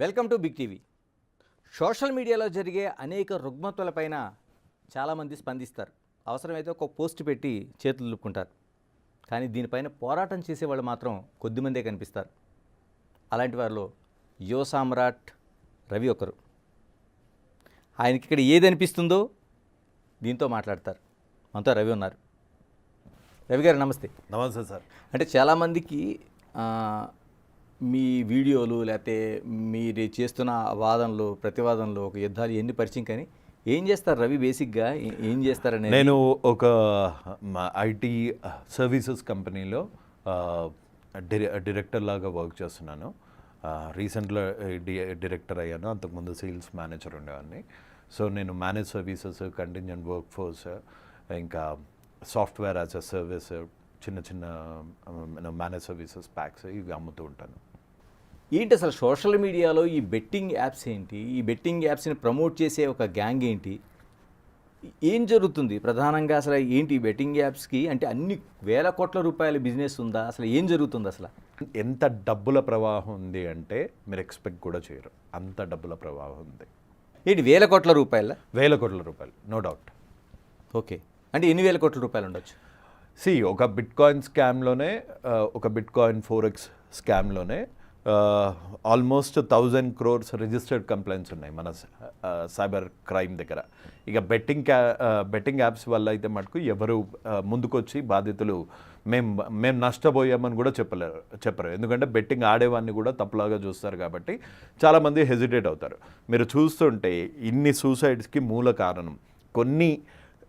Welcome to big TV. Social మీడియాలో జరిగే అనేక రుగ్మతలపైన చాలామంది స్పందిస్తారు. అవసరమైతే ఒక పోస్ట్ పెట్టి చేతులు దులుపుకుంటారు. కానీ దీనిపైన పోరాటం చేసేవాళ్ళు మాత్రం కొద్దిమందే కనిపిస్తారు. అలాంటి వారిలో యువ సామ్రాట్ రవి ఒకరు. ఆయనకి ఇక్కడ ఏది అనిపిస్తుందో దీంతో మాట్లాడతారు. మనతో రవి ఉన్నారు. రవి గారు నమస్తే. నమస్తే సార్. అంటే చాలామందికి మీ వీడియోలు లేకపోతే మీరు చేస్తున్న వాదనలు ప్రతివాదనలు ఒక యుద్ధాలు ఎన్ని పరిచయం, కానీ ఏం చేస్తారు రవి బేసిక్గా ఏం చేస్తారని? నేను ఒక ఐటీ సర్వీసెస్ కంపెనీలో డైరెక్టర్ లాగా వర్క్ చేస్తున్నాను. రీసెంట్గా డైరెక్టర్ అయ్యాను. అంతకుముందు సేల్స్ మేనేజర్ ఉండేవాడిని. సో నేను manage services, contingent work force, ఇంకా సాఫ్ట్వేర్ యాజ్ అ సర్వీస్, చిన్న చిన్న మేనేజ్ సర్వీసెస్ ప్యాక్స్ ఇవి అమ్ముతూ ఉంటాను. ఏంటి అసలు సోషల్ మీడియాలో ఈ బెట్టింగ్ యాప్స్ ఏంటి? ఈ బెట్టింగ్ యాప్స్ని ప్రమోట్ చేసే ఒక గ్యాంగ్ ఏంటి? ఏం జరుగుతుంది ప్రధానంగా? అసలు ఏంటి బెట్టింగ్ యాప్స్కి? అంటే అన్ని వేల కోట్ల రూపాయల బిజినెస్ ఉందా? అసలు ఏం జరుగుతుంది? అసలు ఎంత డబ్బుల ప్రవాహం ఉంది అంటే మీరు ఎక్స్పెక్ట్ కూడా చేయరు. అంత డబ్బుల ప్రవాహం ఉంది. ఏంటి వేల కోట్ల రూపాయల? వేల కోట్ల రూపాయలు, నో డౌట్. ఓకే, అంటే ఎన్ని వేల కోట్ల రూపాయలు ఉండొచ్చు? ఒక బిట్కాయిన్ స్కామ్లోనే, ఒక బిట్కాయిన్ 4x స్కామ్లోనే ఆల్మోస్ట్ 1000 crores రిజిస్టర్డ్ కంప్లైంట్స్ ఉన్నాయి మన సైబర్ క్రైమ్ దగ్గర. ఇక బెట్టింగ్ యాప్స్ వల్ల అయితే మటుకు ఎవరు ముందుకొచ్చి బాధితులు మేము నష్టపోయామని కూడా చెప్పరు. ఎందుకంటే బెట్టింగ్ ఆడేవాడిని కూడా తప్పులాగా చూస్తారు కాబట్టి చాలామంది హెజిటేట్ అవుతారు. మీరు చూస్తుంటే ఇన్ని సూసైడ్స్కి మూల కారణం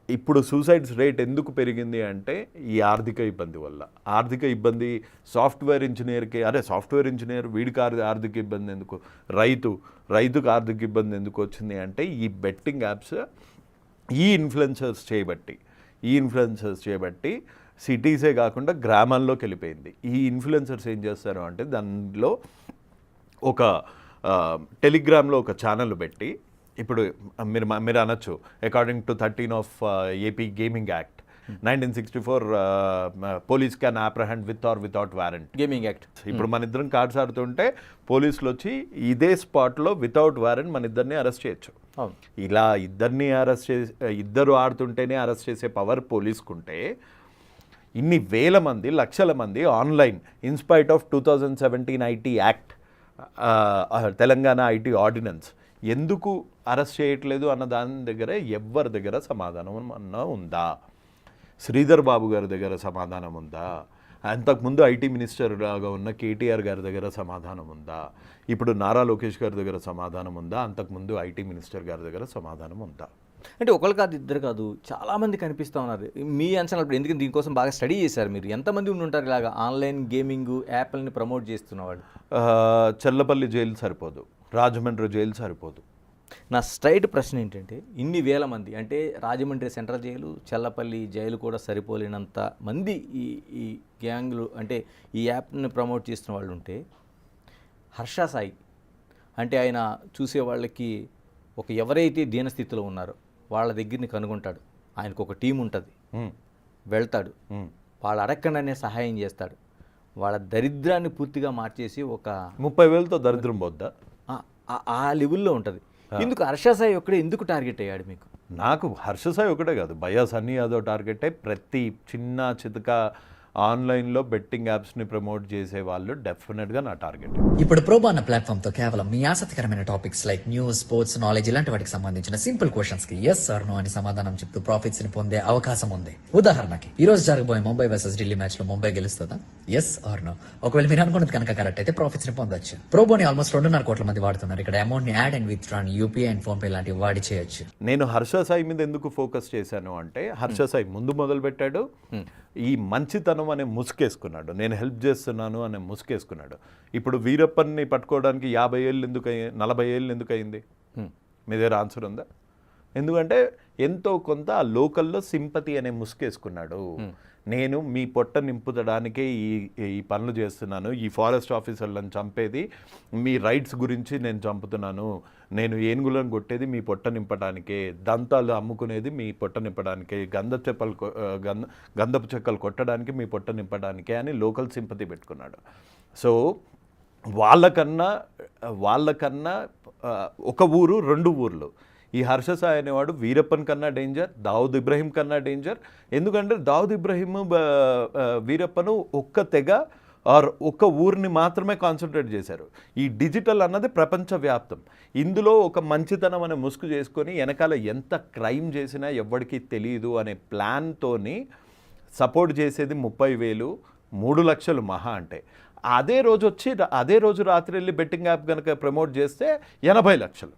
ఇప్పుడు సూసైడ్స్ రేట్ ఎందుకు పెరిగింది అంటే ఈ ఆర్థిక ఇబ్బంది వల్ల. ఆర్థిక ఇబ్బంది సాఫ్ట్వేర్ ఇంజనీర్ వీడికి ఆర్థిక ఇబ్బంది ఎందుకు, రైతుకు ఆర్థిక ఇబ్బంది ఎందుకు వచ్చింది అంటే ఈ బెట్టింగ్ యాప్స్ ఈ ఇన్ఫ్లుయెన్సర్స్ చేయబట్టి సిటీసే కాకుండా గ్రామాల్లోకి వెళ్ళిపోయింది. ఈ ఇన్ఫ్లుయెన్సర్స్ ఏం చేస్తారు అంటే దానిలో ఒక టెలిగ్రామ్లో ఒక ఛానల్ పెట్టి, ఇప్పుడు మీరు అనొచ్చు according to 13 of AP gaming act 1964 police can apprehend with or without warrant gaming act. ఇప్పుడు మన ఇద్దరం కార్డ్స్ ఆడుతుంటే పోలీసులు వచ్చి ఇదే స్పాట్లో వితౌట్ వారెంట్ మన ఇద్దరిని అరెస్ట్ చేయొచ్చు. ఇలా ఇద్దరు ఆడుతుంటేనే అరెస్ట్ చేసే పవర్ పోలీసుకుంటే ఇన్ని వేల మంది, లక్షల మంది online in spite of 2017 IT act, Telangana IT ordinance ఎందుకు అరెస్ట్ చేయట్లేదు అన్న దాని దగ్గర ఎవరి దగ్గర సమాధానం అన్నా ఉందా? శ్రీధర్ బాబు గారి దగ్గర సమాధానం ఉందా? అంతకుముందు ఐటీ మినిస్టర్ లాగా ఉన్న కేటీఆర్ గారి దగ్గర సమాధానం ఉందా? ఇప్పుడు నారా లోకేష్ గారి దగ్గర సమాధానం ఉందా? అంతకుముందు ఐటీ మినిస్టర్ గారి దగ్గర సమాధానం ఉందా? అంటే ఒకళ్ళు కాదు, ఇద్దరు కాదు, చాలామంది కనిపిస్తూ ఉన్నారు. మీ అంచనా ఎందుకంటే దీనికోసం బాగా స్టడీ చేశారు మీరు. ఎంతమంది ఉంటారు ఇలాగా ఆన్లైన్ గేమింగ్ యాప్లని ప్రమోట్ చేస్తున్నవాడు? చల్లపల్లి జైలు సరిపోదు, రాజమండ్రి జైలు సరిపోదు. నా స్ట్రైట్ ప్రశ్న ఏంటంటే, ఇన్ని వేల మంది అంటే Rajahmundry central jail, Challapalli jail కూడా సరిపోలేనంత మంది ఈ గ్యాంగ్లు అంటే ఈ యాప్ని ప్రమోట్ చేస్తున్న వాళ్ళు ఉంటే, హర్ష సాయి అంటే ఆయన చూసే వాళ్ళకి ఎవరైతే దీనస్థితిలో ఉన్నారో వాళ్ళ దగ్గరని కనుగొంటాడు. ఆయనకు ఒక టీం ఉంటుంది, వెళ్తాడు, వాళ్ళు అడగకుండానే సహాయం చేస్తాడు. వాళ్ళ దరిద్రాన్ని పూర్తిగా మార్చేసి 30,000తో దరిద్రం పోద్దా? ఆ లెవెల్లో ఉంటుంది. ఎందుకు హర్ష సాయి ఒక్కడే ఎందుకు టార్గెట్ అయ్యాడు మీకు? నాకు హర్ష సాయి ఒకటే కాదు, భయ్యా సన్నీ యాదవ్ టార్గెటే. ప్రతి చిన్న చితక ఆన్లైన్లో బెట్టింగ్ యాప్స్ని ప్రమోట్ చేసే వాళ్ళు డెఫినెట్గా నా టార్గెట్. ఇప్పుడు ప్రోబో అన్న ప్లాట్ఫామ్ తో కేవలం మీ ఆసక్తికరమైన topics like news, sports, knowledge ఇలాంటి వాటికి సంబంధించిన సింపుల్ క్వశ్చన్స్ కి ఎస్ ఆర్ నో అని సమాధానం చెప్తూ ప్రాఫిట్స్ ని పొందే అవకాశం ఉంది. ఉదాహరణకి ఈ రోజు జరగబోయే ముంబై వర్సెస్ ఢిల్లీ మ్యాచ్ లో ముంబై గెలుస్తుందా? Yes or no. ఒకవేళ మీరు అనుకున్నది కనుక కరెక్ట్ అయితే ప్రాఫిట్స్ ని పొందొచ్చు. ప్రోబోని ఆల్మోస్ట్ 2.5 కోట్ల మంది వాడుతున్నారు. ఇక్కడ అమౌంట్ ని add and withdraw, UPI and phone pay లాంటివి వాడి చేయొచ్చు. నేను హర్ష సాయి మీద ఎందుకు ఫోకస్ చేశాను అంటే, హర్ష సాయి ముందు మొదలు పెట్టాడు, ఈ మంచితనం అనే ముసుకేసుకున్నాడు, నేను హెల్ప్ చేస్తున్నాను అనే ముసుకేసుకున్నాడు. ఇప్పుడు వీరప్పన్ని పట్టుకోవడానికి 50 ఏళ్ళు ఎందుకు 40 ఏళ్ళు ఎందుకు అయింది? మీ దగ్గర ఆన్సర్ ఉందా? ఎందుకంటే ఎంతో కొంత ఆ లోకల్లో సింపతి అనే ముసుకేసుకున్నాడు. నేను మీ పొట్ట నింపుదడానికే ఈ పనులు చేస్తున్నాను, ఈ ఫారెస్ట్ ఆఫీసర్లను చంపేది మీ రైట్స్ గురించి నేను చంపుతున్నాను, నేను ఏనుగులను కొట్టేది మీ పొట్ట నింపడానికే, దంతాలు అమ్ముకునేది మీ పొట్ట నింపడానికే, గంధపు చెక్కలు కొట్టడానికి మీ పొట్ట నింపడానికే అని లోకల్ సింపతి పెట్టుకున్నాడు. సో వాళ్ళకన్నా ఒక ఊరు 2 ఊర్లు. ఈ హర్ష సాయి అనేవాడు వీరప్పన్ కన్నా డేంజర్, దావుద్ ఇబ్రహీం కన్నా డేంజర్. ఎందుకంటే దావుద్ ఇబ్రహీం వీరప్పను ఒక్క తెగ ఆర్ ఒక్క ఊరిని మాత్రమే కాన్సన్ట్రేట్ చేశారు. ఈ డిజిటల్ అన్నది ప్రపంచవ్యాప్తం. ఇందులో ఒక మంచితనం అనే ముసుగు చేసుకొని వెనకాల ఎంత క్రైమ్ చేసినా ఎవ్వడికి తెలియదు అనే ప్లాన్తోని సపోర్ట్ చేసేది 30,000, 3 లక్షలు మహా అంటే. అదే రోజు రాత్రి వెళ్ళి బెట్టింగ్ యాప్ కనుక ప్రమోట్ చేస్తే 80 లక్షలు.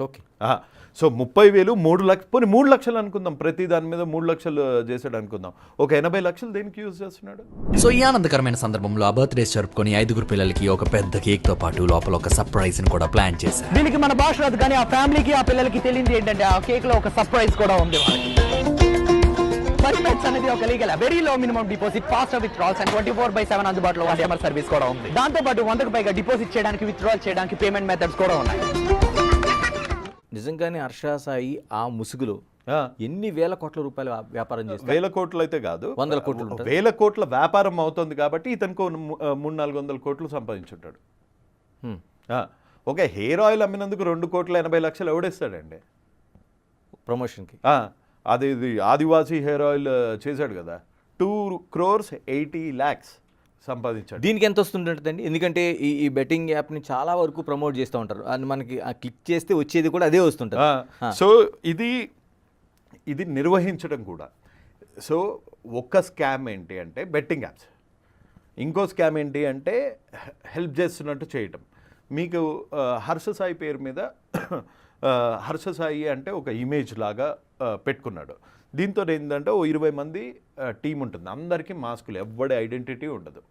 ఓకే. సో 30,000, 3 లక్షలు, పోనీ 3 లక్షలు అనుకుందాం, ప్రతి దాని మీద 3 లక్షలు చేసాడు అనుకుందాం. ఒక 80 లక్షలు దేనికి యూజ్ చేస్తున్నాడు? సో ఈ ఆనందకరమైన సందర్భంలో ఆ బర్త్డేస్ జరుపుకొని 5 పిల్లలకి ఒక పెద్ద కేక్ తో పాటు లోపల ఒక సర్ప్రైజ్ ని కూడా ప్లాన్ చేశారు. దీనికి మన భాష రాదు, కానీ ఆ ఫ్యామిలీకి ఆ పిల్లలకి తెలియదు ఏంటంటే ఆ కేక్ లో ఒక సర్ప్రైజ్ కూడా ఉంది. బర్త్డేస్ అనేది ఒక legal, very low minimum deposit, fast withdrawals and 24/7 అందుబాటులో కస్టమర్ సర్వీస్ కూడా ఉంది. దాంతో పాటు 100కు పైగా డిపాజిట్ చేయడానికి, విత్డ్రాల్ చేయడానికి పేమెంట్ మెథడ్స్ కూడా ఉన్నాయి. నిజంగానే హర్ష సాయి ఆ ముసుగులో ఎన్ని వేల కోట్ల రూపాయలు వ్యాపారం చేస్తారు? 1,000 కోట్లు అయితే కాదు, 100 కోట్లు ఉంటుంది. 1,000 కోట్ల వ్యాపారం అవుతుంది కాబట్టి ఇతనికి 300-400 కోట్లు సంపాదించుంటాడు. ఒక హెయిర్ ఆయిల్ అమ్మినందుకు 2,80 లక్షలు ఎవడేస్తాడండి ప్రమోషన్కి? అది ఆదివాసీ హెయిర్ ఆయిల్ చేశాడు కదా, 2,80 lakhs సంపాదించాడు. దీనికి ఎంత వస్తుంటుందండి? ఎందుకంటే ఈ బెట్టింగ్ యాప్ని చాలా వరకు ప్రమోట్ చేస్తూ ఉంటారు, అది మనకి క్లిక్ చేస్తే వచ్చేది కూడా అదే వస్తుంటుంది. సో ఇది నిర్వహించడం కూడా. సో ఒక్క స్కామ్ ఏంటి అంటే బెట్టింగ్ యాప్స్, ఇంకో స్కామ్ ఏంటి అంటే హెల్ప్ చేస్తున్నట్టు చేయటం. మీకు హర్ష సాయి పేరు మీద హర్ష సాయి అంటే ఒక ఇమేజ్ లాగా పెట్టుకున్నాడు. దీంతో ఏంటంటే 20 మంది టీం ఉంటుంది, అందరికీ మాస్కులు, ఎవ్వడి ఐడెంటిటీ ఉండదు.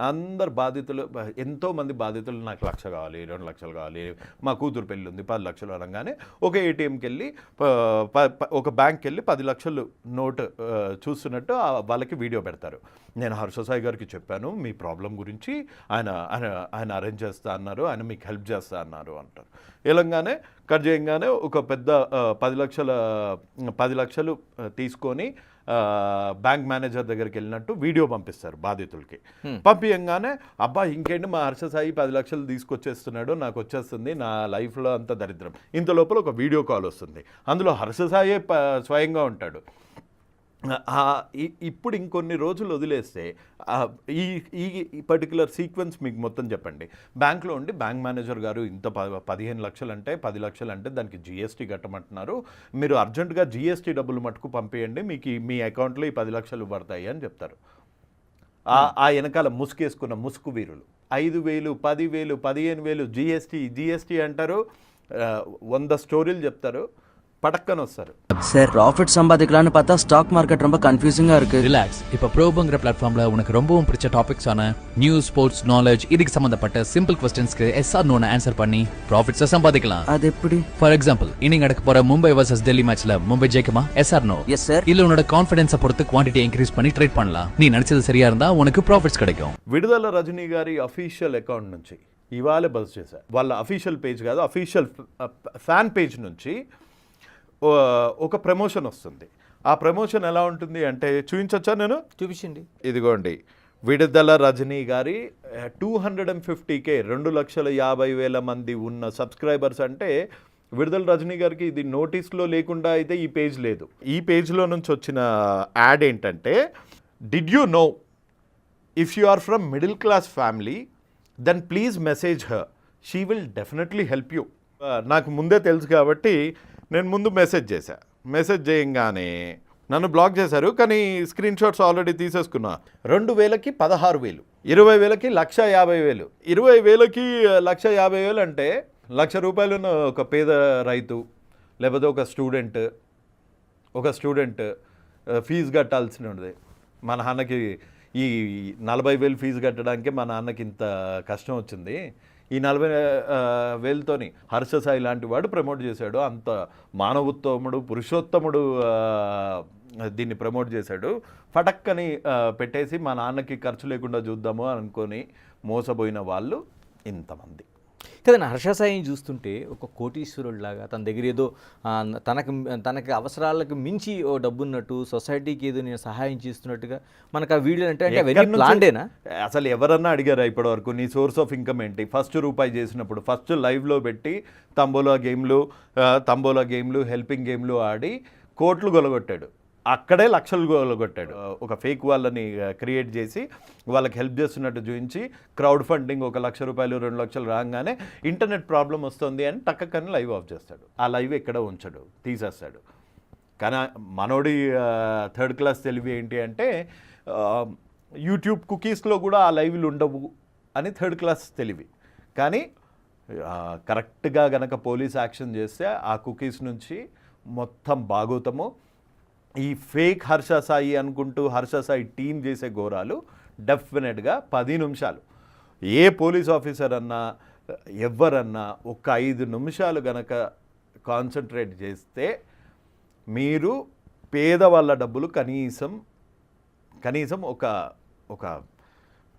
అందరు బాధితులు, ఎంతోమంది బాధితులు, నాకు 1,00,000 కావాలి, 2 లక్షలు కావాలి, మా కూతురు పెళ్ళి ఉంది 10 లక్షలు అనగానే ఒక ఏటీఎంకి వెళ్ళి ఒక బ్యాంక్కి వెళ్ళి 10 లక్షలు నోటు చూస్తున్నట్టు వాళ్ళకి వీడియో పెడతారు. నేను హర్ష సాయి గారికి చెప్పాను మీ ప్రాబ్లం గురించి, ఆయన అరేంజ్ చేస్తా అన్నారు, ఆయన మీకు హెల్ప్ చేస్తా అన్నారు అంటారు. ఇలాగానే కట్ చేయగానే ఒక పెద్ద 10 లక్షలు తీసుకొని బ్యాంక్ మేనేజర్ దగ్గరికి వెళ్ళినట్టు వీడియో పంపిస్తారు బాధితులకి. పంపించగానే అబ్బా ఇంకేంటి మా హర్ష సాయి 10 లక్షలు తీసుకొచ్చేస్తున్నాడు, నాకు వచ్చేస్తుంది, నా లైఫ్లో అంత దరిద్రం. ఇంత లోపల ఒక వీడియో కాల్ వస్తుంది, అందులో హర్ష సాయే స్వయంగా ఉంటాడు. ఇప్పుడు ఇంకొన్ని రోజులు వదిలేస్తే ఈ పర్టికులర్ సీక్వెన్స్ మీకు మొత్తం చెప్పండి. బ్యాంక్లో ఉండి బ్యాంక్ మేనేజర్ గారు ఇంత 15 లక్షలు అంటే 10 లక్షలు అంటే దానికి జీఎస్టీ కట్టమంటున్నారు, మీరు అర్జెంటుగా జీఎస్టీ డబ్బులు మటుకు పంపేయండి, మీకు మీ అకౌంట్లో ఈ 10 లక్షలు పడతాయి అని చెప్తారు. ఆ వెనకాల ముసుకేసుకున్న ముసుగు వీరులు 5,000, 10,000, 15,000 జీఎస్టీ అంటారు, 100 స్టోరీలు చెప్తారు, படக்கன்னு வச்சாரு. சார் ப்ராஃபிட் சம்பாதிக்கலாம்னு பார்த்தா ஸ்டாக் மார்க்கெட் ரொம்ப கன்ஃபியூசிங்கா இருக்கு. ரிலாக்ஸ். இப்ப ப்ரோபங்கிற பிளாட்ஃபார்ம்ல உனக்கு ரொம்பவும் பிடிச்ச டாபிக்ஸான நியூஸ், ஸ்போர்ட்ஸ், நாலேஜ் இதுக்கு சம்பந்தப்பட்ட சிம்பிள் क्वेश्चंஸ்க்கு எஸ்ஆர் நோன ஆன்சர் பண்ணி ப்ராஃபிட்ஸை சம்பாதிக்கலாம். அது எப்படி? ஃபார் எக்ஸாம்பிள் இன்னைக்கு நடக்க போற மும்பை vs டெல்லி மேட்ச்ல மும்பை ஜெயிக்குமா? Yes or no? Yes sir. இல்ல உன்னோட கான்ஃபிடன்ஸை பொறுத்து குவாண்டிட்டி இன்க்ரீஸ் பண்ணி ட்ரேட் பண்ணலாம். நீ நினைச்சது சரியா இருந்தா உனக்கு ப்ராஃபிட்ஸ் கிடைக்கும். విడుదల రజనీ గారి అఫీషియల్ అకౌంట్ నుంచి ఇవాళ బస్ చేశారు. వాళ్ళ అఫీషియల్ పేజ్ కాదు, అఫీషియల్ ఫ్యాన్ పేజ్ నుంచి ఒక ప్రమోషన్ వస్తుంది. ఆ ప్రమోషన్ ఎలా ఉంటుంది అంటే చూపించచ్చా? నేను చూపించండి. ఇదిగోండి, విడుదల రజనీ గారి 250K 2,50,000 మంది ఉన్న సబ్స్క్రైబర్స్. అంటే విడుదల రజనీ గారికి ఇది నోటీస్లో లేకుండా అయితే ఈ పేజ్ లేదు. ఈ పేజ్లో నుంచి వచ్చిన యాడ్ ఏంటంటే, did you know if you are from middle class family then please message her, she will definitely help you. నాకు ముందే తెలుసు కాబట్టి నేను ముందు మెసేజ్ చేశా. మెసేజ్ చేయంగానే నన్ను బ్లాక్ చేశారు, కానీ స్క్రీన్ షాట్స్ ఆల్రెడీ తీసేసుకున్నా. 2,000కి 16,000, 20,000కి 1,50,000, 20,000కి 1,50,000 అంటే ₹1,00,000 ఒక పేద రైతు లేకపోతే ఒక స్టూడెంట్ ఫీజు కట్టాల్సి ఉండదు. మా నాన్నకి ఈ 40,000 ఫీజు కట్టడానికి మా నాన్నకి ఇంత కష్టం వచ్చింది, ఈ 40,000తోని హర్ష సాయి లాంటి వాడు ప్రమోట్ చేశాడు, అంత మానవోత్తముడు పురుషోత్తముడు దీన్ని ప్రమోట్ చేశాడు, ఫటక్కని పెట్టేసి మా నాన్నకి ఖర్చు లేకుండా చూద్దాము అనుకొని మోసపోయిన వాళ్ళు ఇంతమంది. కదండి హర్ష సాయిని చూస్తుంటే ఒక కోటీశ్వరుడిలాగా తన దగ్గర ఏదో తనకి అవసరాలకు మించి ఓ డబ్బు ఉన్నట్టు సొసైటీకి ఏదో నేను సహాయం చేస్తున్నట్టుగా మనకు ఆ వీడియో అంటే అవన్నీ ఎక్కడి నుంచి- ప్లాండేనా? అసలు ఎవరన్నా అడిగారా ఇప్పటి వరకు నీ సోర్స్ ఆఫ్ ఇన్కమ్ ఏంటి? ఫస్ట్ రూపాయి చేసినప్పుడు ఫస్ట్ లైవ్లో పెట్టి తంబోలా గేమ్లు హెల్పింగ్ గేమ్లు ఆడి కోట్లు గొలగొట్టాడు. అక్కడే లక్షలు గొలగొట్టాడు. ఒక ఫేక్ వాళ్ళని క్రియేట్ చేసి వాళ్ళకి హెల్ప్ చేస్తున్నట్టు చూపించి క్రౌడ్ ఫండింగ్ 1 లక్ష రూపాయలు 2 లక్షలు రాగానే ఇంటర్నెట్ ప్రాబ్లం వస్తుంది అని టక్కని లైవ్ ఆఫ్ చేస్తాడు. ఆ లైవ్ ఎక్కడ ఉంచడు, తీసేస్తాడు. కానీ మనోడి థర్డ్ క్లాస్ తెలివి ఏంటి అంటే యూట్యూబ్ కుకీస్లో కూడా ఆ లైవ్లు ఉండవు అని థర్డ్ క్లాస్ తెలివి. కానీ కరెక్ట్గా గనక పోలీస్ యాక్షన్ చేస్తే ఆ కుకీస్ నుంచి మొత్తం భాగోతము ఈ ఫేక్ హర్ష సాయి అనుకుంటూ హర్ష సాయి టీం చేసే ఘోరాలు డెఫినెట్గా 10 నిమిషాలు ఏ పోలీస్ ఆఫీసర్ అన్నా ఎవరన్నా ఒక 5 నిమిషాలు గనక కాన్సన్ట్రేట్ చేస్తే మీరు పేదవాళ్ళ డబ్బులు కనీసం ఒక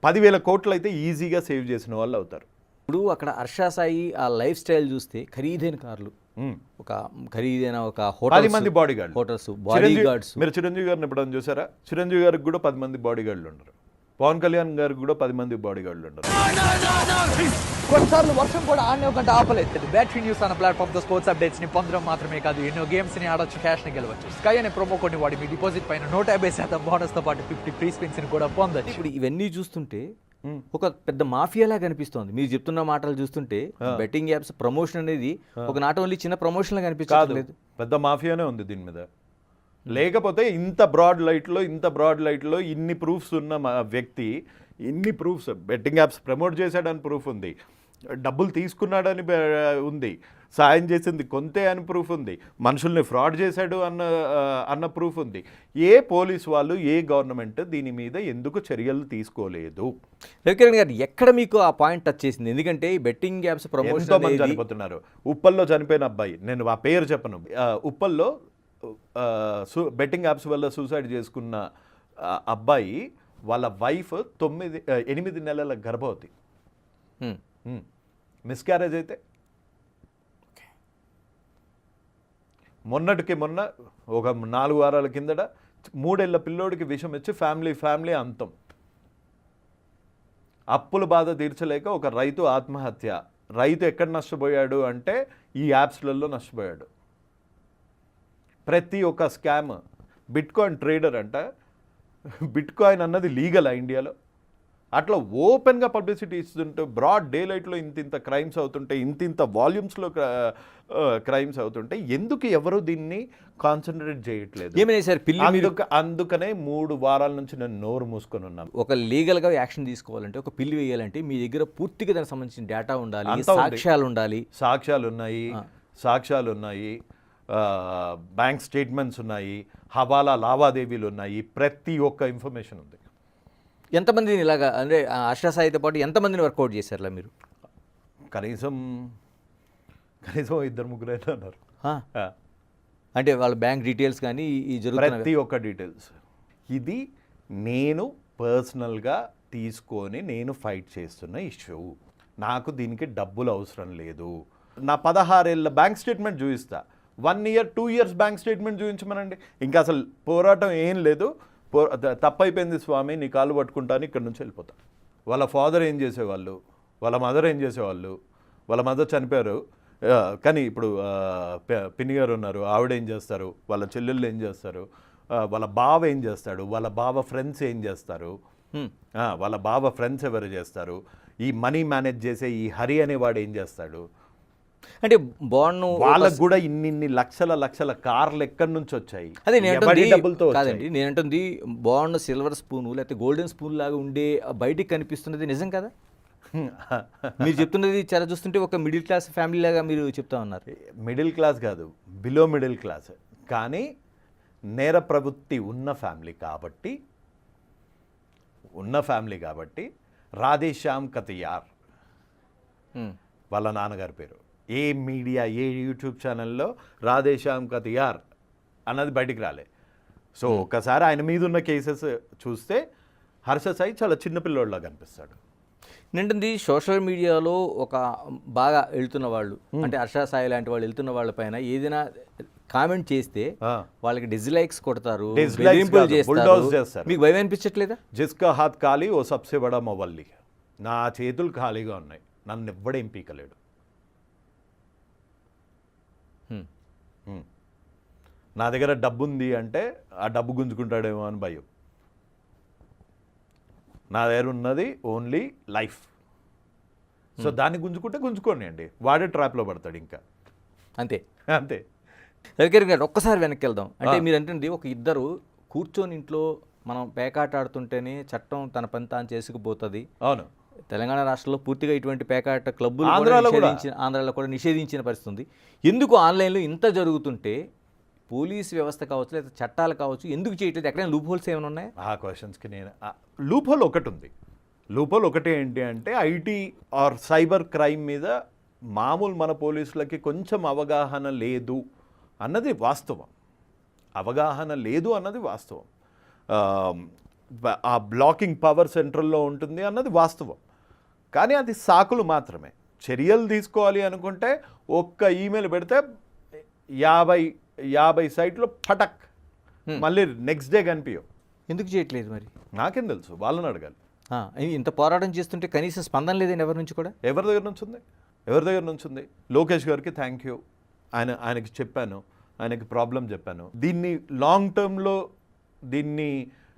10,000 కోట్లు అయితే ఈజీగా సేవ్ చేసిన వాళ్ళు అవుతారు. ఇప్పుడు అక్కడ హర్ష సాయి ఆ లైఫ్ స్టైల్ చూస్తే ఖరీదైన కార్లు, ఒక ఖరీదైన ఒక 10 మంది body guard hotels, body guards. మీరు చిరంజీవి గారిని ఎప్పుడైనా చూసారా? చిరంజీవి గారికి కూడా 10 మంది బాడీ గార్డులు ఉండరు. పవన్ కళ్యాణ్ గారికి కూడా 10 మంది బాడీ గార్డులు ఉండరు. కొన్నిసార్లు వర్షం కూడా ఆడనే ఒక గంట ఆపలేదు. బ్యాటరీ న్యూస్ అన్న ప్లాట్ఫామ్ తో స్పోర్ట్స్ అప్డేట్స్ ని పొందడం మాత్రమే కాదు, ఎన్నో గేమ్స్ ని ఆడొచ్చు, క్యాష్ ని గెలవచ్చు. స్కై అనే ప్రోమో కోడ్ ని వాడి మీ డిపాజిట్ పైన 150% బోనస్ తో పాటు 50 ఫ్రీ స్పిన్స్ ని కూడా పొందొచ్చు. ఇప్పుడు ఇవన్నీ చూస్తుంటే ఒక పెద్ద మాఫియాలా కనిపిస్తోంది. మీరు చెప్తున్న మాటలు చూస్తుంటే బెట్టింగ్ యాప్స్ ప్రమోషన్ అనేది ఒక నాట్ ఓన్లీ చిన్న ప్రమోషన్ లా కనిపించలేదు, పెద్ద మాఫియానే ఉంది దీని మీద. లేకపోతే ఇంత బ్రాడ్ లైట్లో ఇన్ని ప్రూఫ్స్ ఉన్న వ్యక్తి, ఇన్ని ప్రూఫ్స్, బెట్టింగ్ యాప్స్ ప్రమోట్ చేశాడని ప్రూఫ్ ఉంది, డబ్బులు తీసుకున్నాడని ఉంది, సాయం చేసింది కొంతే అని ప్రూఫ్ ఉంది, మనుషుల్ని ఫ్రాడ్ చేశాడు అన్న ప్రూఫ్ ఉంది. ఏ పోలీస్ వాళ్ళు, ఏ గవర్నమెంట్ దీని మీద ఎందుకు చర్యలు తీసుకోలేదు? రవికిరణ్ గారు, ఎక్కడ మీకు ఆ పాయింట్ టచ్ చేసింది? ఎందుకంటే ఈ బెట్టింగ్ యాప్స్ ప్రమోషన్ ఎంతో మంది చనిపోతున్నారు. ఉప్పల్లో చనిపోయిన అబ్బాయి, నేను ఆ పేరు చెప్పను, ఉప్పల్లో బెట్టింగ్ యాప్స్ వల్ల సూసైడ్ చేసుకున్న అబ్బాయి వాళ్ళ వైఫ్ 8 నెలల గర్భవతి, మిస్క్యారేజ్ అయితే మొన్న ఒక 4 వారాల కిందట 3 ఏళ్ల పిల్లోడికి విషం ఇచ్చి ఫ్యామిలీ అంతం. అప్పుల బాధ తీర్చలేక ఒక రైతు ఆత్మహత్య. రైతు ఎక్కడ నష్టపోయాడు అంటే ఈ యాప్స్లలో నష్టపోయాడు. ప్రతి ఒక్క స్కామ్. బిట్కాయిన్ ట్రేడర్ అంట, బిట్కాయిన్ అన్నది లీగల్ ఇండియాలో. అట్లా ఓపెన్గా పబ్లిసిటీ ఇస్తుంటే బ్రాడ్ డే లైట్లో ఇంత క్రైమ్స్ అవుతుంటే, ఇంత వాల్యూమ్స్లో క్రైమ్స్ అవుతుంటే ఎందుకు ఎవరు దీన్ని కాన్సన్ట్రేట్ చేయట్లేదు? ఏమైనా సార్ అందుకనే 3 వారాల నుంచి నేను నోరు మూసుకొని ఉన్నాను. ఒక లీగల్గా యాక్షన్ తీసుకోవాలంటే, ఒక పిల్లి వేయాలంటే మీ దగ్గర పూర్తిగా దానికి సంబంధించిన డేటా ఉండాలి, సాక్ష్యాలు ఉన్నాయి, బ్యాంక్ స్టేట్మెంట్స్ ఉన్నాయి, హవాలా లావాదేవీలు ఉన్నాయి, ప్రతి ఒక్క ఇన్ఫర్మేషన్ ఉంది. ఎంతమందిని ఇలాగా అంటే హర్ష సాయితో పాటు ఎంతమందిని వర్కౌట్ చేశారులా మీరు? కనీసం 2-3 అయినా ఉన్నారు. అంటే వాళ్ళ బ్యాంక్ డీటెయిల్స్ కానీ ఈ జరుగుతున్న ప్రతి ఒక్క డీటెయిల్స్. ఇది నేను పర్సనల్గా తీసుకొని నేను ఫైట్ చేస్తున్న ఇష్యూ. నాకు దీనికి డబ్బులు అవసరం లేదు. నా 16 ఏళ్ళ బ్యాంక్ స్టేట్మెంట్ చూపిస్తా. 1 ఇయర్ 2 ఇయర్స్ బ్యాంక్ స్టేట్మెంట్ చూపించమనండి. ఇంకా అసలు పోరాటం ఏం లేదు. తప్పైపోయింది స్వామి, నీ కాళ్ళు పట్టుకుంటాను, ఇక్కడ నుంచి వెళ్ళిపోతా. వాళ్ళ ఫాదర్ ఏం చేసేవాళ్ళు, వాళ్ళ మదర్ ఏం చేసేవాళ్ళు, వాళ్ళ మదర్ చనిపోయారు కానీ ఇప్పుడు పిన్ని గారు ఉన్నారు, ఆవిడ ఏం చేస్తారు, వాళ్ళ చెల్లెళ్ళు ఏం చేస్తారు, వాళ్ళ బావ ఏం చేస్తాడు, వాళ్ళ బావ ఫ్రెండ్స్ ఏం చేస్తారు, వాళ్ళ బావ ఫ్రెండ్స్ ఎవరు చేస్తారు, ఈ మనీ మేనేజ్ చేసే ఈ హరి అనేవాడు ఏం చేస్తాడు. అంటే బాండ్ వాళ్ళకు కూడా ఇన్ని లక్షల కార్లు ఎక్కడి నుంచి వచ్చాయి? అదే డబ్బులతో కాదండి, నేనంటుంది బాండ్ సిల్వర్ స్పూన్ లేకపోతే గోల్డెన్ స్పూన్ లాగా ఉండే బయటికి కనిపిస్తున్నది నిజం కదా? మీరు చెప్తున్నది చాలా చూస్తుంటే ఒక మిడిల్ క్లాస్ ఫ్యామిలీ లాగా మీరు చెప్తా ఉన్నారు. మిడిల్ క్లాస్ కాదు, బిలో మిడిల్ క్లాస్, కానీ నేర ప్రవృత్తి ఉన్న ఫ్యామిలీ కాబట్టి రాధేశ్యామ్ కతియార్ వాళ్ళ నాన్నగారి పేరు. ఏ మీడియా, ఏ యూట్యూబ్ ఛానల్లో రాధేశ్యామ్ కతియార్ అన్నది బయటికి రాలే. సో ఒకసారి ఆయన మీద ఉన్న కేసెస్ చూస్తే హర్ష సాయి చాలా చిన్నపిల్లోడ్లా కనిపిస్తాడు. నింటుంది సోషల్ మీడియాలో ఒక బాగా వెళ్తున్న వాళ్ళు అంటే హర్ష సాయి లాంటి వాళ్ళు వెళ్తున్న వాళ్ళ పైన ఏదైనా కామెంట్ చేస్తే వాళ్ళకి డిస్లైక్స్ కొడతారు, Dislikes బెదిరింపులు కాదు, bulldoze చేస్తారు. చేస్తారు. మీకు భయం అనిపించట్లేదా? జిస్కా హాత్ ఖాళీ ఓ సబ్సే బడా మొబల్లి. నా చేతులు ఖాళీగా ఉన్నాయి, నన్ను ఎవ్వడేం పీకలేడు. నా దగ్గర డబ్బు ఉంది అంటే ఆ డబ్బు గుంజుకుంటాడేమో అని భయం. నా దగ్గర ఉన్నది ఓన్లీ లైఫ్. సో దాన్ని గుంజుకోండి అండి, వాడే ట్రాప్లో పడతాడు ఇంకా అంతే అంతే. రవికిరణ్ గారు ఒక్కసారి వెనక్కి వెళ్దాం. అంటే మీరు అంటే ఒక ఇద్దరు కూర్చొని ఇంట్లో మనం పేకాట ఆడుతుంటేనే చట్టం తన పని తాను చేసుకుపోతుంది. అవును, తెలంగాణ రాష్ట్రంలో పూర్తిగా ఇటువంటి పేకాట క్లబ్బులు ఆంధ్రాలో కూడా నిషేధించిన పరిస్థితి ఉంది. ఎందుకు ఆన్లైన్లో ఇంత జరుగుతుంటే పోలీస్ వ్యవస్థ కావచ్చు లేదా చట్టాలు కావచ్చు ఎందుకు చేయట్లేదు? ఎక్కడైనా లూప్ హోల్స్ ఏమైనా ఉన్నాయా? ఆ క్వశ్చన్స్కి నేను లూప్ హోల్ ఒకటి ఉంది. లూప్ హోల్ ఒకటి ఏంటి అంటే ఐటీ ఆర్ సైబర్ క్రైమ్ మీద మామూలు మన పోలీసులకి కొంచెం అవగాహన లేదు అన్నది వాస్తవం. ఆ బ్లాకింగ్ పవర్ సెంట్రల్లో ఉంటుంది అన్నది వాస్తవం. కానీ అది సాకులు మాత్రమే. చర్యలు తీసుకోవాలి అనుకుంటే ఒక్క ఈమెయిల్ పెడితే 50 సైట్లో ఫటక్ మళ్ళీ నెక్స్ట్ డే కనిపించవు. ఎందుకు చేయట్లేదు మరి? నాకేం తెలుసు, వాళ్ళని అడగాలి. ఇంత పోరాటం చేస్తుంటే కనీసం స్పందన లేదని ఎవరి నుంచి కూడా? ఎవరి దగ్గర నుంచి ఉంది? లోకేష్ గారికి థ్యాంక్ యూ, ఆయనకి చెప్పాను, ఆయనకి ప్రాబ్లం చెప్పాను. దీన్ని లాంగ్ టర్మ్లో దీన్ని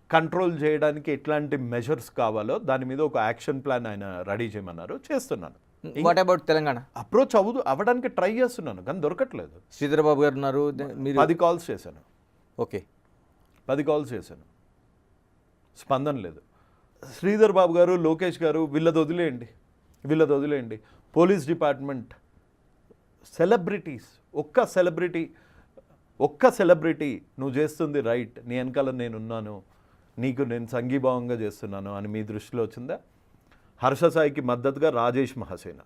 కంట్రోల్ చేయడానికి ఎట్లాంటి మెజర్స్ కావాలో దాని మీద ఒక యాక్షన్ ప్లాన్ ఆయన రెడీ చేయమన్నారు, చేస్తున్నాను. What about Telangana? అప్రోచ్ అవ్వడానికి ట్రై చేస్తున్నాను కానీ దొరకట్లేదు. శ్రీధర్ బాబు గారు ఉన్నారు, మీరు 10 కాల్స్ చేశాను. ఓకే, 10 కాల్స్ చేశాను, స్పందన లేదు. శ్రీధర్ బాబు గారు, లోకేష్ గారు వీళ్ళది వదిలేయండి. పోలీస్ డిపార్ట్మెంట్ సెలబ్రిటీస్, ఒక్క సెలబ్రిటీ నువ్వు చేస్తుంది రైట్, నీ వెనకాల నేనున్నాను, నేను సంఘీభావంగా చేస్తున్నాను అని మీ దృష్టిలో వచ్చిందా? హర్ష సాయికి మద్దతుగా రాజేష్ మహాసేన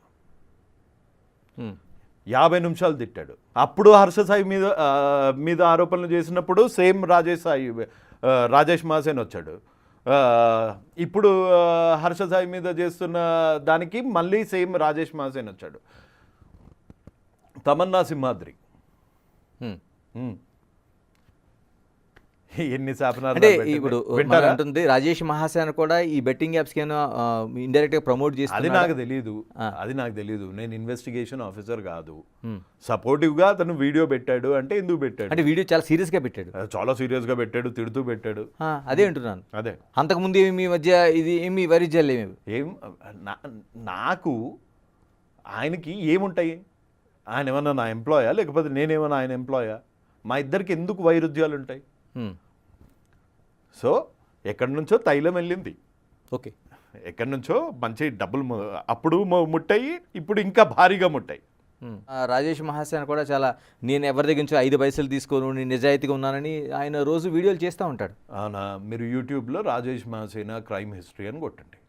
50 నిమిషాలు తిట్టాడు. అప్పుడు హర్ష సాయి మీద ఆరోపణలు చేసినప్పుడు సేమ్ రాజేష్ మహాసేన్ వచ్చాడు. ఇప్పుడు హర్ష సాయి మీద చేస్తున్న దానికి మళ్ళీ సేమ్ రాజేష్ మహాసేన్ వచ్చాడు. తమన్నా సింహాద్రి ఎన్ని శాపనాలు అంటే ఇప్పుడు ఉంటుంది రాజేష్ మహాసేన కూడా ఈ బెట్టింగ్ యాప్స్ కింద ఇండైరెక్ట్ గా ప్రమోట్ చేస్తుంది. అది నాకు తెలియదు. నేను ఇన్వెస్టిగేషన్ ఆఫీసర్ కాదు. సపోర్టివ్ గా అతను వీడియో పెట్టాడు అంటే ఎందుకు పెట్టాడు? అంటే వీడియో చాలా సీరియస్ గా పెట్టాడు, పెట్టాడు, తిడుతూ పెట్టాడు. అదే అంటున్నాను. అదే అంతకుముందు మీ మధ్య ఇది ఏమి వైరుధ్యాలు ఏం నాకు ఆయనకి ఏముంటాయి? ఆయన ఏమన్నా నా ఎంప్లాయా లేకపోతే నేనేమన్నా ఆయన ఎంప్లాయా? మా ఇద్దరికి ఎందుకు వైరుధ్యాలు ఉంటాయి? సో ఎక్కడి నుంచో తైలం వెళ్ళింది, ఓకే, ఎక్కడి నుంచో మంచి డబ్బులు అప్పుడు ముట్టాయి, ఇప్పుడు ఇంకా భారీగా ముట్టాయి. రాజేష్ మహాసేన కూడా చాలా నేను ఎవరి దగ్గర నుంచి 5 పైసలు తీసుకోను, నేను నిజాయితీగా ఉన్నానని ఆయన రోజు వీడియోలు చేస్తూ ఉంటాడు. అవునా? మీరు యూట్యూబ్లో రాజేష్ మహాసేన క్రైమ్ హిస్టరీ అని కొట్టండి,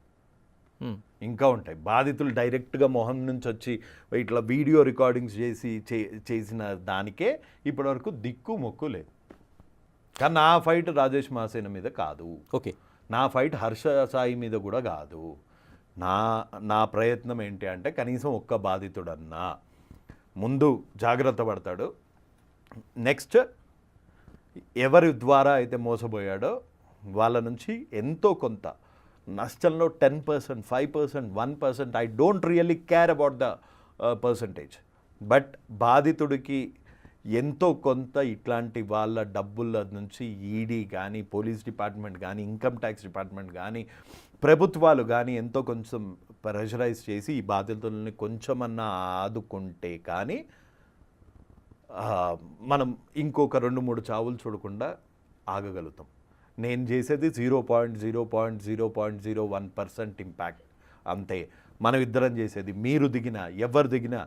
ఇంకా ఉంటాయి. బాధితులు డైరెక్ట్గా మొహం నుంచి వచ్చి ఇట్లా వీడియో రికార్డింగ్స్ చేసిన దానికే ఇప్పటివరకు దిక్కు మొక్కు లేదు. కానీ నా ఫైట్ రాజేష్ మహాసేన మీద కాదు, ఓకే, నా ఫైట్ హర్ష సాయి మీద కూడా కాదు. నా ప్రయత్నం ఏంటి అంటే కనీసం ఒక్క బాధితుడన్నా ముందు జాగ్రత్త పడతాడు. నెక్స్ట్ ఎవరి ద్వారా అయితే మోసపోయాడో వాళ్ళ నుంచి ఎంతో కొంత నష్టంలో 10%, 5%, 1%, I don't really care about the percentage, but బాధితుడికి ఎంతో కొంత ఇట్లాంటి వాళ్ళ డబ్బుల నుంచి ఈడీ కానీ, పోలీస్ డిపార్ట్మెంట్ కానీ, ఇన్కమ్ ట్యాక్స్ డిపార్ట్మెంట్ కానీ, ప్రభుత్వాలు కానీ ఎంతో కొంచెం ప్రెషరైజ్ చేసి ఈ బాధితులని కొంచెమన్నా ఆదుకుంటే కానీ మనం ఇంకొక 2-3 చావులు చూడకుండా ఆగగలుగుతాం. నేను చేసేది 0.01% ఇంపాక్ట్ అంతే. మనం ఇద్దరం చేసేది, మీరు దిగినా ఎవరు దిగినా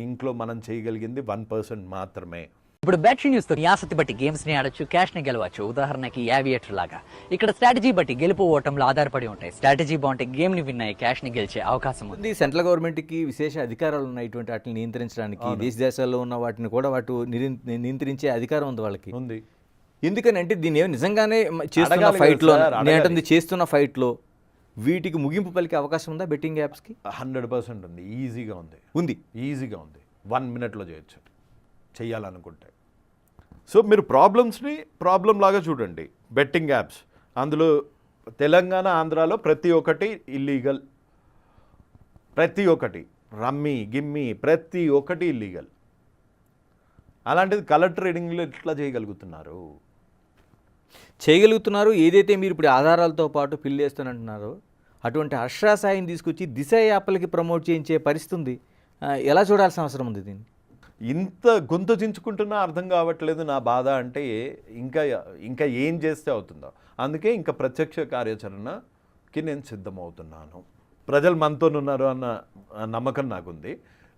ఇంట్లో మనం చేయగలిగింది 1% మాత్రమే. ఇప్పుడు బ్యాటరీ న్యూస్ తో ఆసక్తి బట్టి గేమ్స్ ని ఆడొచ్చు, క్యాష్ ని గెలవచ్చు. ఉదాహరణకి యావియేటర్ లాగా ఇక్కడ స్ట్రాటజీ బట్టి గెలుపు ఓటంలో ఆధారపడి ఉంటాయి. స్ట్రాటజీ బాగుంటే గేమ్ ని విన్ అయ్యి క్యాష్ ని గెలిచే అవకాశం ఉంది. సెంట్రల్ గవర్నమెంట్కి విశేష అధికారాలు ఉన్నాయి ఇటువంటి వాటిని నియంత్రించడానికి. దేశాల్లో ఉన్న వాటిని కూడా నియంత్రించే అధికారం ఉంది వాళ్ళకి. ఉంది. ఎందుకని అంటే దీన్ని నిజంగానే చేస్తున్న ఫైట్లో చేస్తున్న ఫైట్లో వీటికి ముగింపు పలికే అవకాశం ఉందా బెట్టింగ్ యాప్స్కి? 100% ఉంది, ఈజీగా ఉంది, ఈజీగా ఉంది. 1 మినిట్లో చేయొచ్చు చెయ్యాలనుకుంటే. సో మీరు ప్రాబ్లమ్స్ని ప్రాబ్లం లాగా చూడండి. బెట్టింగ్ యాప్స్ అందులో తెలంగాణ, ఆంధ్రాలో ప్రతి ఒక్కటి ఇల్లీగల్, ప్రతి ఒక్కటి రమ్మీ గిమ్మీ ప్రతి ఒక్కటి ఇల్లీగల్. అలాంటిది కలర్ ట్రేడింగ్లో ఎట్లా చేయగలుగుతున్నారు? ఏదైతే మీరు ఇప్పుడు ఆధారాలతో పాటు ఫిల్ చేస్తానంటున్నారో అటువంటి హర్షా సాయిని తీసుకొచ్చి దిశ యాప్లకి ప్రమోట్ చేయించే పరిస్థితి ఉంది. ఎలా చూడాల్సిన అవసరం ఉంది దీన్ని? ఇంత గొంతు చించుకుంటున్నా అర్థం కావట్లేదు నా బాధ. అంటే ఇంకా ఏం చేస్తే అవుతుందో. అందుకే ఇంకా ప్రత్యక్ష కార్యాచరణకి నేను సిద్ధమవుతున్నాను. ప్రజలు మనతోనున్నారు అన్న నమ్మకం నాకుంది.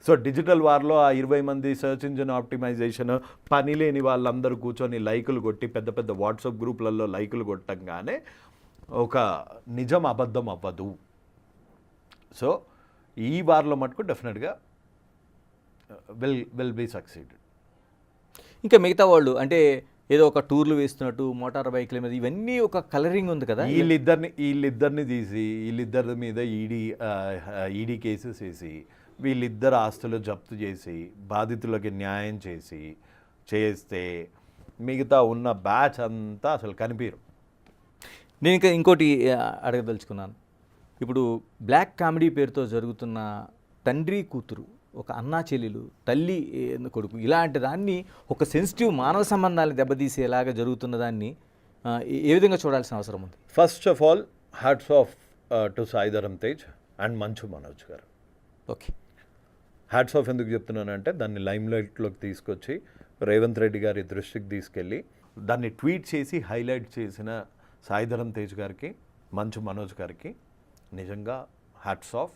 సో డిజిటల్ వార్లో ఆ 20 మంది సర్చ్ ఇంజిన్ ఆప్టిమైజేషన్ పని లేని వాళ్ళందరూ కూర్చొని లైకులు కొట్టి పెద్ద పెద్ద వాట్సాప్ గ్రూపులలో లైకులు కొట్టంగానే ఒక నిజం అబద్ధం అవ్వదు. సో ఈ వార్లో మటుకు డెఫినెట్గా విల్ బీ సక్సీడెడ్. ఇంకా మిగతా వాళ్ళు అంటే ఏదో ఒక టూర్లు వేస్తున్నట్టు మోటార్ బైక్ల మీద ఇవన్నీ ఒక కలరింగ్ ఉంది కదా. వీళ్ళిద్దరిని తీసి వీళ్ళిద్దరి మీద ఈడీ కేసెస్ వేసి వీళ్ళిద్దరు ఆస్తులు జప్తు చేసి బాధితులకి న్యాయం చేస్తే మిగతా ఉన్న బ్యాచ్ అంతా అసలు కనిపించరు. నేను ఇంకా ఇంకోటి అడగదలుచుకున్నాను. ఇప్పుడు బ్లాక్ కామెడీ పేరుతో జరుగుతున్న తండ్రి కూతురు, ఒక అన్నా చెల్లెలు, తల్లి కొడుకు, ఇలాంటి దాన్ని ఒక సెన్సిటివ్ మానవ సంబంధాలను దెబ్బతీసేలాగా జరుగుతున్న దాన్ని ఏ విధంగా చూడాల్సిన అవసరం ఉంది? First of all hats off to Sai Dharam Tej and Manchu Manoj గారు. ఓకే, హ్యాట్స్ ఆఫ్ ఎందుకు చెప్తున్నానంటే దాన్ని లైమ్ లైట్లోకి తీసుకొచ్చి రేవంత్ రెడ్డి గారి దృష్టికి తీసుకెళ్ళి దాన్ని ట్వీట్ చేసి హైలైట్ చేసిన సాయి ధరమ్ తేజ్ గారికి, మంచు మనోజ్ గారికి నిజంగా hats off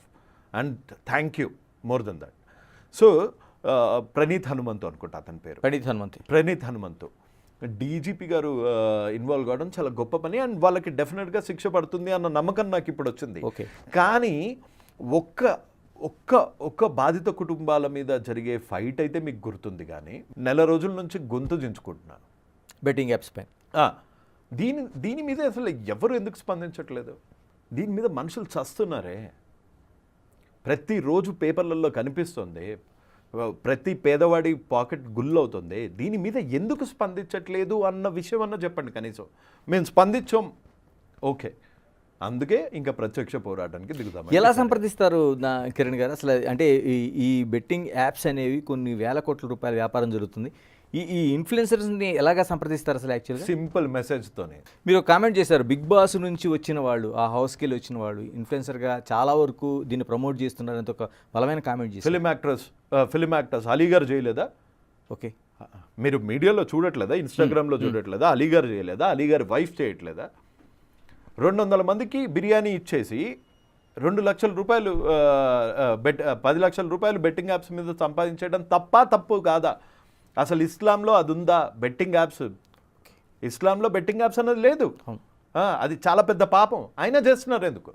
and thank you more than that. So Praneeth Hanumanthu అనుకుంటా అతని పేరు, ప్రణీత్ హనుమంతు డీజీపీ గారు ఇన్వాల్వ్ కావడం చాలా గొప్ప పని అండ్ వాళ్ళకి డెఫినెట్గా శిక్ష పడుతుంది అన్న నమ్మకం నాకు ఇప్పుడు వచ్చింది. కానీ ఒక్క బాధిత కుటుంబాల మీద జరిగే ఫైట్ అయితే మీకు గుర్తుంది. కానీ నెల రోజుల నుంచి గొంతు చించుకుంటున్నాను బెట్టింగ్ యాప్స్ పైన. దీని మీద అసలు ఎవరు ఎందుకు స్పందించట్లేదు? దీని మీద మనుషులు చస్తున్నారే, ప్రతిరోజు పేపర్లలో కనిపిస్తుంది, ప్రతి పేదవాడి పాకెట్ గుల్లవుతుంది. దీని మీద ఎందుకు స్పందించట్లేదు అన్న విషయం అన్న చెప్పండి కనీసం. మేము స్పందించాం, ఓకే, అందుకే ఇంకా ప్రత్యక్ష పోరాటానికి దిగుతాం. ఎలా సంప్రదిస్తారు కిరణ్ గారు అసలు? అంటే ఈ బెట్టింగ్ యాప్స్ అనేవి కొన్ని వేల కోట్ల రూపాయల వ్యాపారం జరుగుతుంది. ఈ ఇన్ఫ్లుయెన్సర్స్ని ఎలాగా సంప్రదిస్తారు అసలు? యాక్చువల్గా సింపుల్ మెసేజ్తోనే. మీరు ఒక కామెంట్ చేశారు, బిగ్ బాస్ నుంచి వచ్చిన వాళ్ళు, ఆ హౌస్కి వెళ్ళి వచ్చిన వాళ్ళు ఇన్ఫ్లుయెన్సర్గా చాలా వరకు దీన్ని ప్రమోట్ చేస్తున్నారని ఒక బలమైన కామెంట్ చేశారు. ఫిలిం యాక్టర్స్ అలీగారు చేయలేదా? ఓకే, మీరు మీడియాలో చూడట్లేదా? ఇన్స్టాగ్రామ్లో చూడట్లేదా? అలీగారు చేయలేదా? అలీగారి వైఫ్ చేయట్లేదా? 200 మందికి బిర్యానీ ఇచ్చేసి 2 లక్షల రూపాయలు 10 లక్షల రూపాయలు బెట్టింగ్ యాప్స్ మీద సంపాదించడం తప్పు కాదా? అసలు ఇస్లాంలో అది ఉందా బెట్టింగ్ యాప్స్? ఇస్లాంలో బెట్టింగ్ యాప్స్ అనేది లేదు. అది చాలా పెద్ద పాపం. అయినా చేస్తున్నారు ఎందుకు?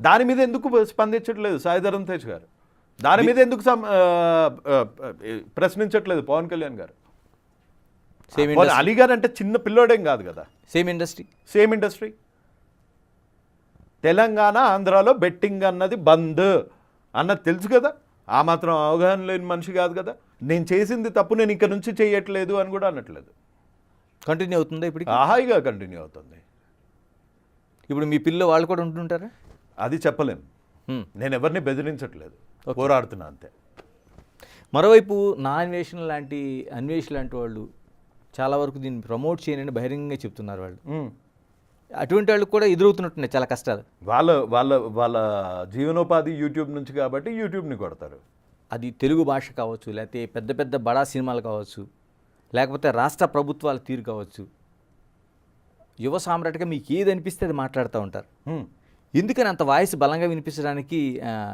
దాని మీద ఎందుకు స్పందించట్లేదు సాయి ధరమ్ తేజ్ గారు? దాని మీద ఎందుకు ప్రశ్నించట్లేదు పవన్ కళ్యాణ్ గారు? అలీ గారు అంటే చిన్న పిల్లోడేం కాదు కదా. Same industry. తెలంగాణ, ఆంధ్రాలో బెట్టింగ్ అన్నది బంద్ అన్నది తెలుసు కదా. ఆ మాత్రం అవగాహన లేని మనిషి కాదు కదా. నేను చేసింది తప్పు, నేను ఇక్కడ నుంచి చేయట్లేదు అని కూడా అనట్లేదు. కంటిన్యూ అవుతుందా ఇప్పుడు? హాయిగా కంటిన్యూ అవుతుంది. ఇప్పుడు మీ పిల్లలు వాళ్ళు కూడా ఉంటుంటారా? అది చెప్పలేం. నేను ఎవరిని బెదిరించట్లేదు, పోరాడుతున్నా అంతే. మరోవైపు నా అన్వేషణ లాంటి వాళ్ళు చాలా వరకు దీన్ని ప్రమోట్ చేయనని బహిరంగంగా చెప్తున్నారు. వాళ్ళు అటువంటి వాళ్ళు కూడా ఎదురవుతున్నట్టున్నాయి చాలా కష్టాలు. వాళ్ళ జీవనోపాధి యూట్యూబ్ నుంచి కాబట్టి యూట్యూబ్ని కొడతారు. అది తెలుగు భాష కావచ్చు, లేకపోతే పెద్ద పెద్ద బడా సినిమాలు కావచ్చు, లేకపోతే రాష్ట్ర ప్రభుత్వాల తీరు కావచ్చు. యువ సామ్రాట్గా మీకు ఏది అనిపిస్తే అది మాట్లాడుతూ ఉంటారు. ఎందుకని అంత వాయిస్ బలంగా వినిపించడానికి?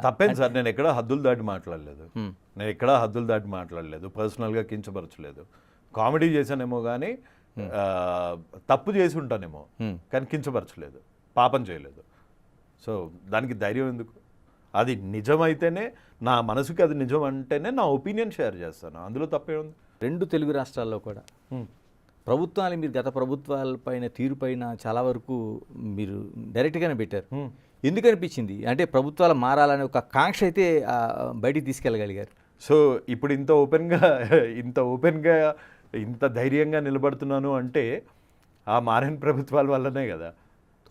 తప్పేం సార్, నేను ఎక్కడా హద్దులు దాటి మాట్లాడలేదు. పర్సనల్గా కించపరచలేదు. కామెడీ చేశానేమో కానీ తప్పు చేసి ఉంటానేమో కానీ కించపరచలేదు, పాపం చేయలేదు. సో దానికి ధైర్యం ఎందుకు? అది నిజమైతేనే, నా మనసుకి అది నిజం అంటేనే నా ఒపీనియన్ షేర్ చేస్తాను. అందులో తప్పే ఉంది. 2 తెలుగు రాష్ట్రాల్లో కూడా ప్రభుత్వాలు మీరు గత ప్రభుత్వాలపైన తీరుపైన చాలా వరకు మీరు డైరెక్ట్గానే పెట్టారు. ఎందుకు అనిపించింది అంటే ప్రభుత్వాలు మారాలనే ఒక కాంక్ష అయితే బయటికి తీసుకెళ్ళగలిగారు? సో ఇప్పుడు ఇంత ఓపెన్గా ఇంత ధైర్యంగా నిలబడుతున్నాను అంటే ఆ మారిన ప్రభుత్వాల వల్లనే కదా.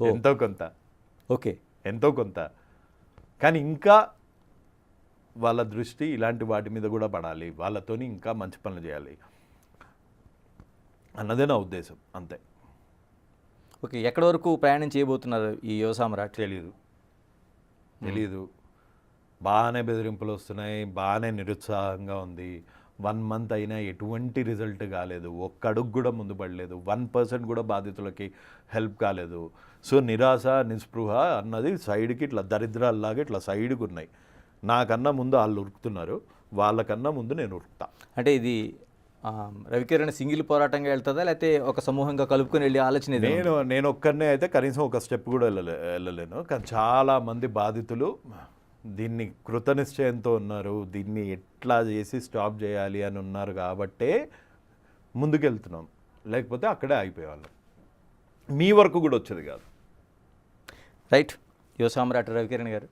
ఎంతో కొంత ఓకే, ఎంతో కొంత. కానీ ఇంకా వాళ్ళ దృష్టి ఇలాంటి వాటి మీద కూడా పడాలి, వాళ్ళతోని ఇంకా మంచి పనులు చేయాలి అన్నదే నా ఉద్దేశం, అంతే. ఓకే, ఎక్కడి వరకు ప్రయాణం చేయబోతున్నారు ఈ యువ సామ్రాట్? తెలీదు. బాగానే బెదిరింపులు వస్తున్నాయి, బాగానే నిరుత్సాహంగా ఉంది. 1 month అయినా ఎటువంటి రిజల్ట్ కాలేదు, ఒక్క అడుగు కూడా ముందు పడలేదు, 1% కూడా బాధితులకి హెల్ప్ కాలేదు. సో నిరాశ నిస్పృహ అన్నది సైడ్కి ఇట్లా దరిద్రాల్లాగా ఇట్లా సైడ్కి ఉన్నాయి. నాకన్నా ముందు వాళ్ళు ఉరుకుతున్నారు, వాళ్ళకన్నా ముందు నేను ఉరుకుతా. అంటే ఇది రవికిరణ్ సింగిల్ పోరాటంగా వెళ్తుందా లేకపోతే ఒక సమూహంగా కలుపుకొని వెళ్ళే ఆలోచన ఇదే? నేను ఒక్కరినే అయితే కనీసం ఒక స్టెప్ కూడా వెళ్ళలేను. కానీ చాలామంది బాధితులు దీన్ని కృతనిశ్చయంతో ఉన్నారు, దీన్ని ఎట్లా చేసి స్టాప్ చేయాలి అని ఉన్నారు కాబట్టే ముందుకెళ్తున్నాం, లేకపోతే అక్కడే అయిపోయేవాళ్ళం, మీ వరకు కూడా వచ్చేది కాదు. రైట్, యువ సామ్రాట్ రవికిరణ్ గారు,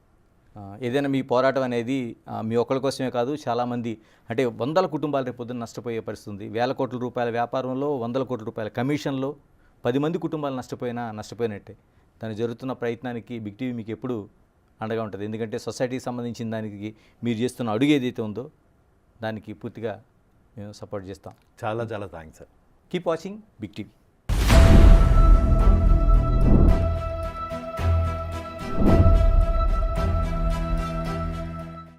ఏదైనా మీ పోరాటం అనేది మీ ఒక్కరి కోసమే కాదు, చాలామంది అంటే 100 కుటుంబాలు రేపు పొద్దున్న నష్టపోయే పరిస్థితి ఉంది. 1000 కోట్ల రూపాయల వ్యాపారంలో 100 కోట్ల రూపాయల కమిషన్లో 10 మంది కుటుంబాలు నష్టపోయినట్టే. దానికి జరుగుతున్న ప్రయత్నానికి బిగ్ టీవీ మీకు ఎప్పుడు అండగా ఉంటుంది. ఎందుకంటే సొసైటీకి సంబంధించిన దానికి మీరు చేస్తున్న అడుగు ఏదైతే ఉందో దానికి పూర్తిగా మేము సపోర్ట్ చేస్తాం. చాలా చాలా thanks sir. Keep watching big TV.